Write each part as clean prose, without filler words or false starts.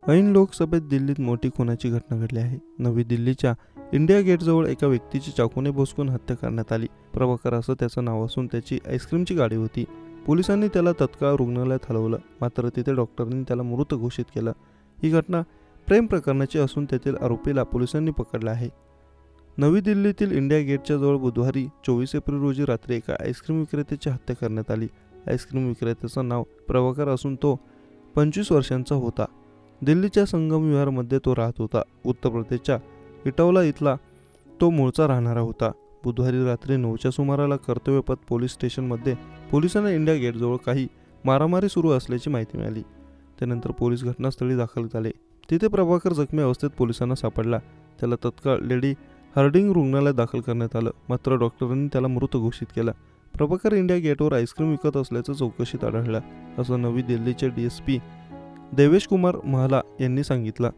ऐन लोकसभेत दिल्लीत मोठी खुनाची घटना घडली आहे. नवी दिल्लीच्या इंडिया गेटजवळ एका व्यक्तीची चाकूने भोसकून हत्या करण्यात आली. प्रभाकर असं त्याचं नाव असून त्याची आईस्क्रीमची गाडी होती. पोलिसांनी त्याला तत्काळ रुग्णालयात हलवलं, मात्र तिथे डॉक्टरांनी त्याला मृत घोषित केलं. ही घटना प्रेम प्रकरणाची असून त्यातील आरोपीला पोलिसांनी पकडलं आहे. नवी दिल्लीतील इंडिया गेटच्या जवळ बुधवारी 24 एप्रिल रोजी रात्री एका आईस्क्रीम विक्रेत्याची हत्या करण्यात आली. आईस्क्रीम विक्रेत्याचं नाव प्रभाकर असून तो 25 वर्षांचा होता. दिल्लीच्या संगम विहारमध्ये तो राहत होता. उत्तर प्रदेशच्या इटावला इथला तो मूळचा राहणारा होता. बुधवारी रात्री 9च्या सुमाराला कर्तव्यपथ पोलीस स्टेशनमध्ये पोलिसांना इंडिया गेटजवळ काही मारामारी सुरू असल्याची माहिती मिळाली. त्यानंतर पोलीस घटनास्थळी दाखल झाले. तिथे प्रभाकर जखमी अवस्थेत पोलिसांना सापडला. त्याला तत्काळ लेडी हार्डिंग रुग्णालयात दाखल करण्यात आलं, मात्र डॉक्टरांनी त्याला मृत घोषित केलं. प्रभाकर इंडिया गेटवर आईस्क्रीम विकत असल्याचं चौकशीत आढळलं, असं नवी दिल्लीचे DSP देवेश कुमार महला यांनी सांगितलं.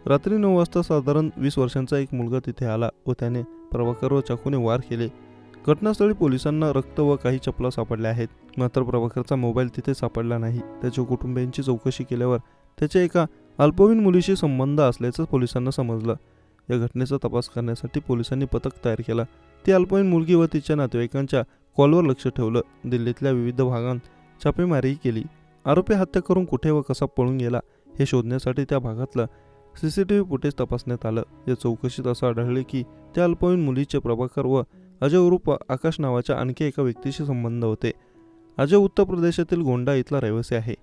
रात्री 9 वाजता साधारण 20 वर्षांचा एक मुलगा तिथे आला व त्याने प्रभाकरवर चाकूने वार केले. घटनास्थळी पोलिसांना रक्त व काही चपला सापडल्या आहेत, मात्र प्रभाकरचा मोबाईल तिथे सापडला नाही. त्याच्या कुटुंबियांची चौकशी केल्यावर त्याच्या एका अल्पवयीन मुलीशी संबंध असल्याचं पोलिसांना समजलं. या घटनेचा तपास करण्यासाठी पोलिसांनी पथक तयार केला. ती अल्पवयीन मुलगी व तिच्या नातेवाईकांच्या कॉलवर लक्ष ठेवलं. दिल्लीतल्या विविध भागांत छापेमारी केली. आरोपी हत्या करून कुठे व कसा पळून गेला हे शोधण्यासाठी त्या भागातलं CCTV फुटेज तपासण्यात आलं. या चौकशीत असं आढळले की त्या अल्पवयीन मुलीचे प्रभाकर व अजय उर्फ आकाश नावाच्या आणखी एका व्यक्तीशी संबंध होते. अजय उत्तर प्रदेशातील गोंडा इथला रहिवासी आहे.